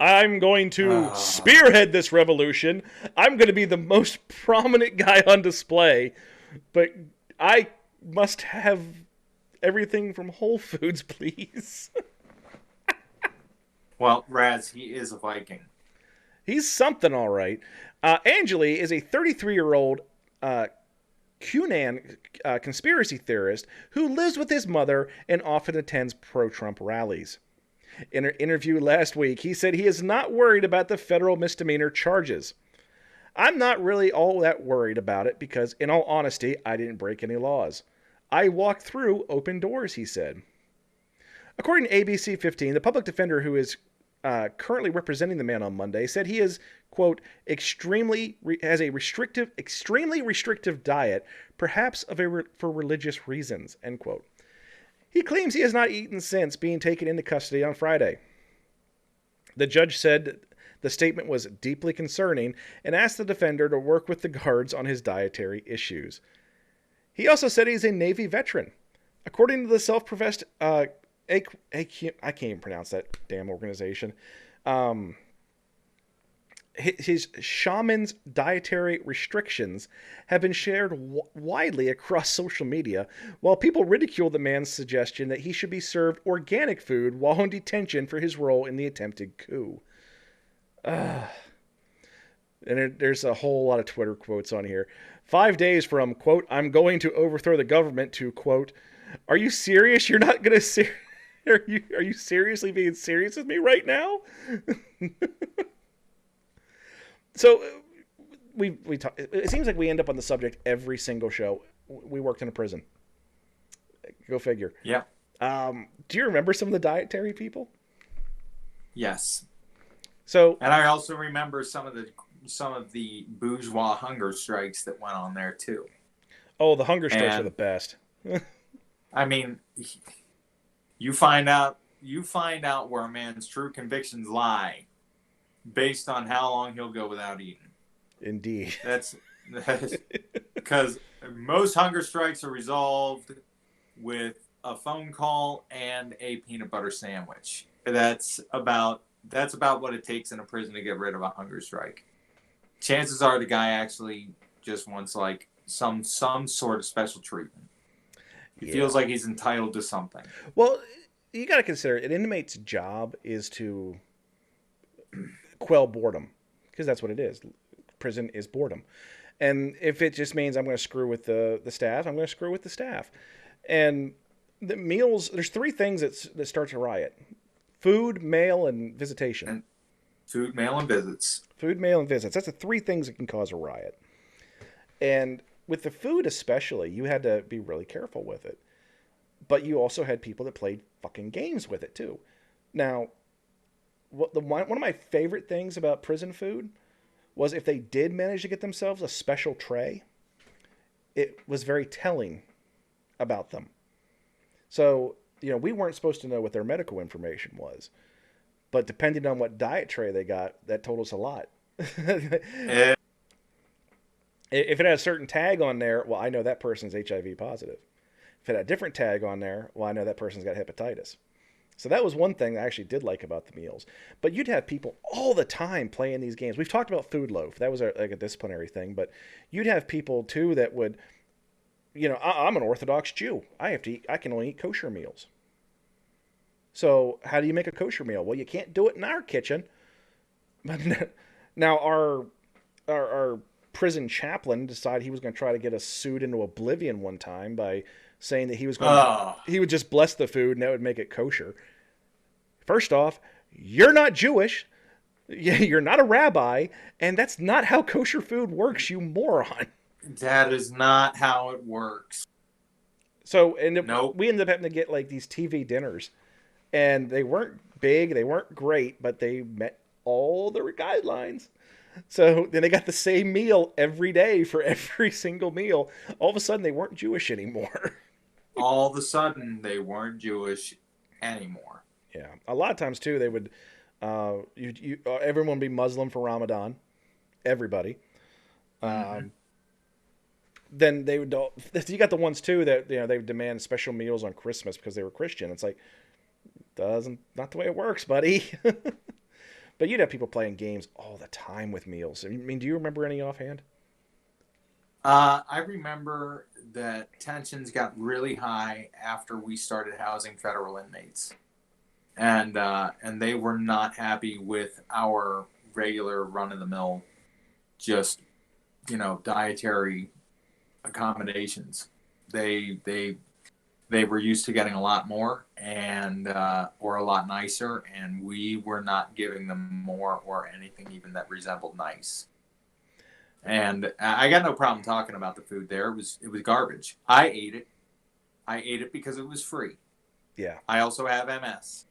A: I'm going to spearhead this revolution. I'm going to be the most prominent guy on display, but I must have everything from Whole Foods, please.
B: Well, Raz, he is a Viking.
A: He's something, all right. Angeli is a 33-year-old QAnon conspiracy theorist who lives with his mother and often attends pro-Trump rallies. In an interview last week, he said he is not worried about the federal misdemeanor charges. I'm not really all that worried about it because, in all honesty, I didn't break any laws. I walked through open doors, he said. According to ABC 15, the public defender who is currently representing the man on Monday said he is, quote, extremely restrictive diet, perhaps for religious reasons, end quote. He claims he has not eaten since being taken into custody on Friday. The judge said the statement was deeply concerning and asked the defender to work with the guards on his dietary issues. He also said he's a Navy veteran. According to the self-professed I can't even pronounce that damn organization. His shaman's dietary restrictions have been shared widely across social media, while people ridicule the man's suggestion that he should be served organic food while in detention for his role in the attempted coup. And there's a whole lot of Twitter quotes on here. 5 days from, quote, I'm going to overthrow the government, to, quote, are you serious? You're not going to... Are you seriously being serious with me right now? So we talk, it seems like we end up on the subject every single show. We worked in a prison. Go figure.
B: Yeah.
A: Do you remember some of the dietary people?
B: Yes.
A: So,
B: and I also remember some of the bourgeois hunger strikes that went on there too.
A: Oh, the hunger strikes are the best.
B: I mean, you find out where a man's true convictions lie based on how long he'll go without eating.
A: Indeed.
B: That's because most hunger strikes are resolved with a phone call and a peanut butter sandwich. That's about what it takes in a prison to get rid of a hunger strike. Chances are the guy actually just wants like some sort of special treatment. He feels like he's entitled to something.
A: Well, you got to consider an inmate's job is to quell boredom, because that's what it is. Prison is boredom. And if it just means I'm going to screw with the staff, I'm going to screw with the staff. And the meals, there's three things that starts a riot: food, mail, and visitation.
B: And food, mail, and visits.
A: Food, mail, and visits. That's the three things that can cause a riot. And with the food especially, you had to be really careful with it. But you also had people that played fucking games with it too. Now, one of my favorite things about prison food was if they did manage to get themselves a special tray, it was very telling about them. So, we weren't supposed to know what their medical information was. But depending on what diet tray they got, that told us a lot. If it had a certain tag on there, well, I know that person's HIV positive. If it had a different tag on there, well, I know that person's got hepatitis. So that was one thing I actually did like about the meals. But you'd have people all the time playing these games. We've talked about food loaf. That was like a disciplinary thing. But you'd have people, too, that would, I'm an Orthodox Jew. I can only eat kosher meals. So how do you make a kosher meal? Well, you can't do it in our kitchen. But now our prison chaplain decided he was going to try to get us sued into oblivion one time by saying that he would just bless the food and that would make it kosher. First off, you're not Jewish. You're not a rabbi. And that's not how kosher food works, you moron.
B: That is not how it works.
A: So
B: Nope.
A: We ended up having to get like these TV dinners. And they weren't big. They weren't great. But they met all the guidelines. So then they got the same meal every day for every single meal. All of a sudden, they weren't Jewish anymore.
B: All of a sudden, they weren't Jewish anymore.
A: Yeah. A lot of times, too, they would, everyone would be Muslim for Ramadan. Everybody.
B: Mm-hmm.
A: Then they would, you got the ones, too, that, they would demand special meals on Christmas because they were Christian. It's like, not the way it works, buddy. But you'd have people playing games all the time with meals. I mean, do you remember any offhand?
B: I remember that tensions got really high after we started housing federal inmates. And they were not happy with our regular run-of-the-mill, just, dietary accommodations. They were used to getting a lot more or a lot nicer, and we were not giving them more or anything even that resembled nice. And I got no problem talking about the food there. It was garbage. I ate it. I ate it because it was free.
A: Yeah.
B: I also have MS.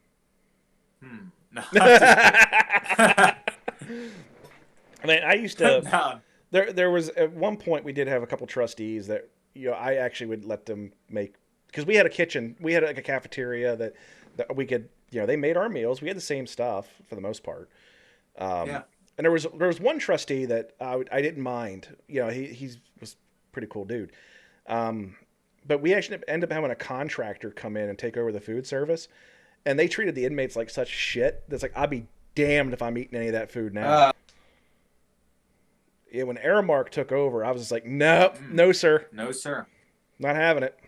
B: No.
A: I mean, I used to.
B: No.
A: There was at one point we did have a couple trustees that I actually would let them make. Because we had a kitchen, we had like a cafeteria that we could, they made our meals. We had the same stuff for the most part.
B: Yeah.
A: And there was one trustee that I didn't mind. He was a pretty cool dude. But we actually ended up having a contractor come in and take over the food service. And they treated the inmates like such shit. That's like, I'd be damned if I'm eating any of that food now. Yeah, when Aramark took over, I was just like, nope, no, sir.
B: No, sir.
A: Not having it.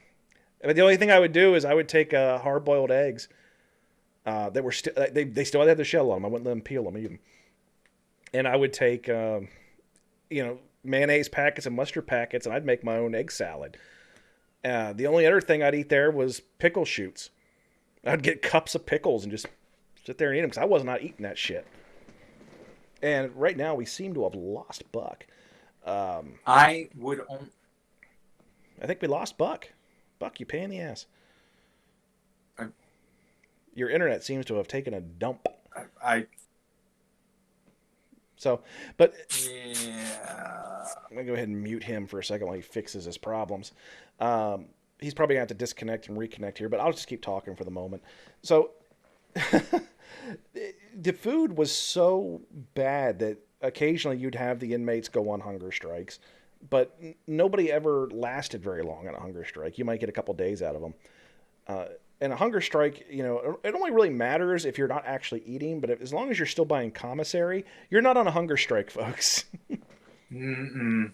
A: But the only thing I would do is I would take hard-boiled eggs that were still they still had the shell on them. I wouldn't let them peel them, eat them. And I would take mayonnaise packets and mustard packets, and I'd make my own egg salad. The only other thing I'd eat there was pickle shoots. I'd get cups of pickles and just sit there and eat them because I was not eating that shit. And right now we seem to have lost Buck.
B: I
A: think we lost Buck. Buck, you pain in the ass.
B: I-
A: Your internet seems to have taken a dump.
B: Yeah.
A: I'm going to go ahead and mute him for a second while he fixes his problems. He's probably going to have to disconnect and reconnect here, but I'll just keep talking for the moment. So, the food was so bad that occasionally you'd have the inmates go on hunger strikes, but nobody ever lasted very long on a hunger strike. You might get a couple days out of them. And a hunger strike, it only really matters if you're not actually eating, but as long as you're still buying commissary, you're not on a hunger strike, folks.
B: No.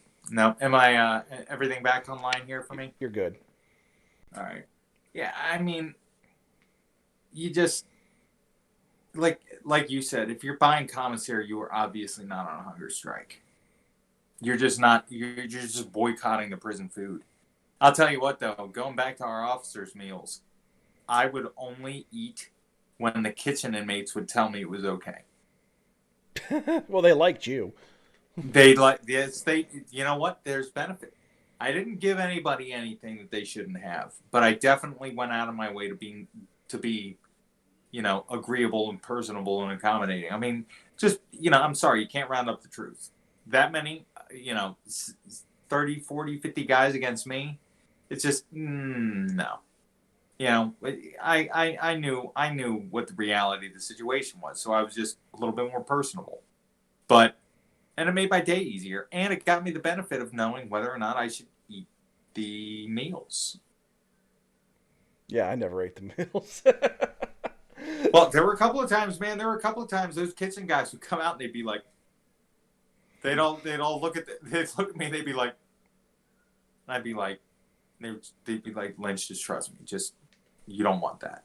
B: Am I everything back online here for me?
A: You're good.
B: All right. Yeah, I mean, you just like you said, if you're buying commissary, you are obviously not on a hunger strike. You're just not. You're just boycotting the prison food. I'll tell you what, though, going back to our officers' meals, I would only eat when the kitchen inmates would tell me it was okay.
A: Well, they liked you.
B: You know what? There's benefit. I didn't give anybody anything that they shouldn't have, but I definitely went out of my way to be, agreeable and personable and accommodating. I mean, just, I'm sorry, you can't round up the truth. That many, 30, 40, 50 guys against me, it's just, no. I knew what the reality of the situation was, so I was just a little bit more personable. And it made my day easier, and it got me the benefit of knowing whether or not I should eat the meals.
A: Yeah, I never ate the meals.
B: Well, there were a couple of times, man. Those kitchen guys would come out and they'd be like, they'd all look at me. They'd be like, I'd be like, they'd be like, Lynch, just trust me. Just, you don't want that.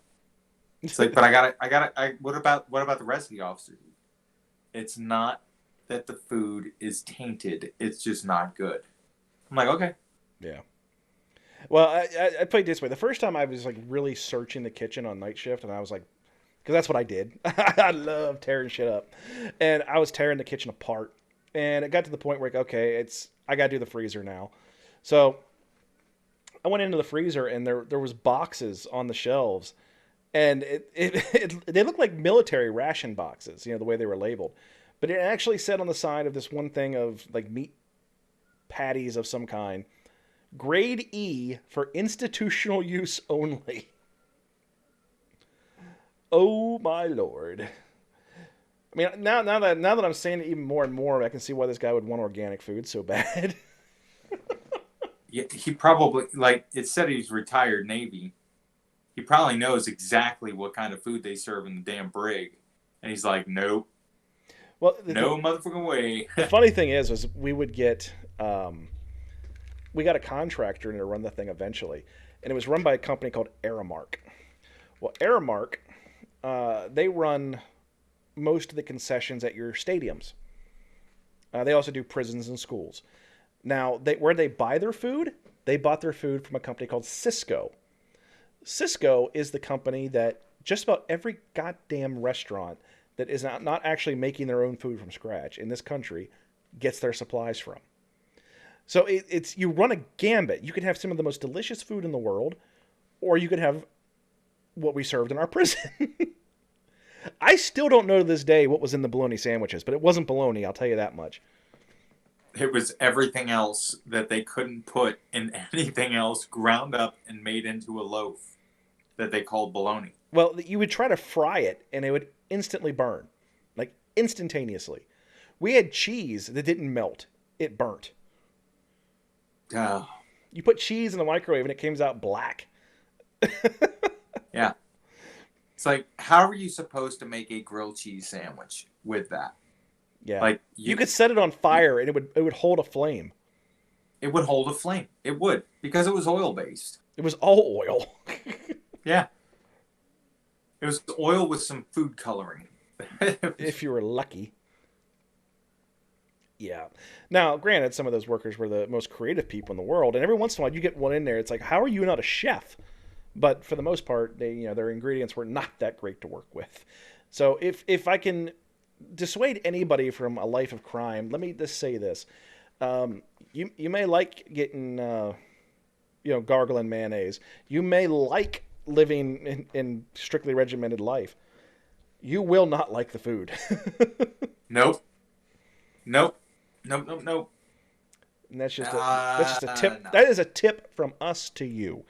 B: It's like, but what about the rest of the officers? It's not that the food is tainted. It's just not good. I'm like, okay.
A: Yeah. Well, I played it this way. The first time I was like really searching the kitchen on night shift, and I was like, because that's what I did. I love tearing shit up, and I was tearing the kitchen apart. And it got to the point where, okay, I got to do the freezer now. So I went into the freezer, and there was boxes on the shelves, and they looked like military ration boxes, the way they were labeled. But it actually said on the side of this one thing of like meat patties of some kind, grade E for institutional use only. Oh my Lord. I mean, now that I'm saying it even more and more, I can see why this guy would want organic food so bad.
B: Yeah, he probably, it said he's retired Navy. He probably knows exactly what kind of food they serve in the damn brig. And he's like, nope.
A: Well,
B: no motherfucking way.
A: The funny thing is we would get, we got a contractor to run the thing eventually, and it was run by a company called Aramark. Well, Aramark, they run most of the concessions at your stadiums. They also do prisons and schools. Now, where they buy their food, they bought their food from a company called Cisco. Cisco is the company that just about every goddamn restaurant that is not actually making their own food from scratch in this country gets their supplies from. So it's you run a gambit. You could have some of the most delicious food in the world, or you could have what we served in our prison. I still don't know to this day what was in the bologna sandwiches, but it wasn't bologna, I'll tell you that much.
B: It was everything else that they couldn't put in anything else ground up and made into a loaf that they called bologna.
A: Well, you would try to fry it, and it would instantly burn. Like, instantaneously. We had cheese that didn't melt. It burnt. You put cheese in the microwave, and it comes out black.
B: Yeah. It's like, how are you supposed to make a grilled cheese sandwich with that?
A: Yeah.
B: Like
A: you could set it on fire and it would hold a flame.
B: It would hold a flame. It would, because it was oil based.
A: It was all oil.
B: Yeah. It was oil with some food coloring.
A: If you were lucky. Yeah. Now, granted, some of those workers were the most creative people in the world, and every once in a while you get one in there. It's like, how are you not a chef? But for the most part, their ingredients were not that great to work with. So if I can dissuade anybody from a life of crime, let me just say this: you may like getting gargling mayonnaise. You may like living in strictly regimented life. You will not like the food.
B: Nope. And
A: that's just a tip.
B: No.
A: That is a tip from us to you.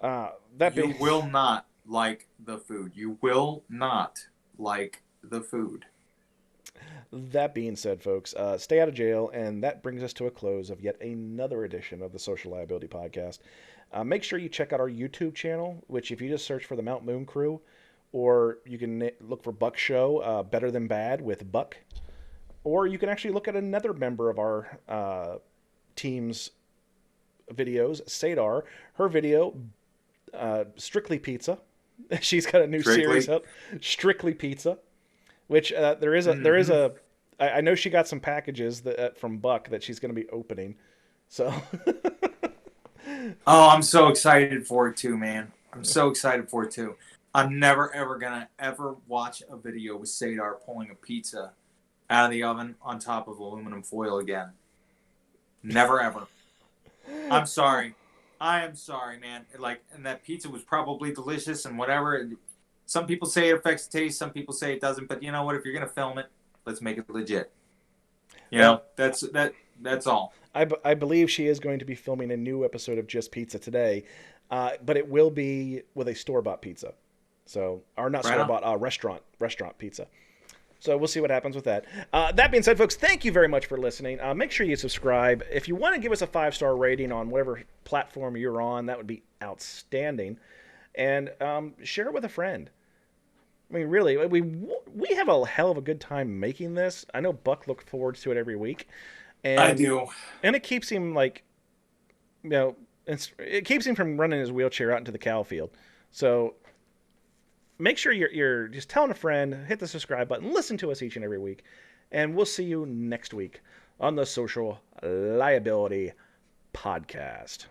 B: You will not like the food. You will not like the food.
A: That being said, folks, stay out of jail, and that brings us to a close of yet another edition of the Social Liability Podcast. Make sure you check out our YouTube channel, which if you just search for the Mount Moon Crew, or you can look for Buck Show, Better Than Bad with Buck, or you can actually look at another member of our team's videos, Sadar, her video, Strictly Pizza. She's got a new series out, Strictly Pizza, which there is a I know she got some packages from Buck that she's going to be opening. So
B: oh, I'm so excited for it too, man. I'm so excited for it too. I'm never ever gonna ever watch a video with Sadar pulling a pizza out of the oven on top of aluminum foil again. Never ever. I'm sorry. I am sorry, man. And that pizza was probably delicious and whatever. Some people say it affects taste. Some people say it doesn't. But you know what? If you're gonna film it, let's make it legit. That's all.
A: I believe she is going to be filming a new episode of Just Pizza today, but it will be with a store-bought pizza. So, or not store-bought, restaurant pizza. So we'll see what happens with that. That being said, folks, thank you very much for listening. Make sure you subscribe. If you want to give us a 5-star rating on whatever platform you're on, that would be outstanding. And share it with a friend. I mean, really, we have a hell of a good time making this. I know Buck looks forward to it every week. And,
B: I do.
A: And it keeps him it keeps him from running his wheelchair out into the cow field. So make sure you're just telling a friend, hit the subscribe button, listen to us each and every week, and we'll see you next week on the Social Liability Podcast.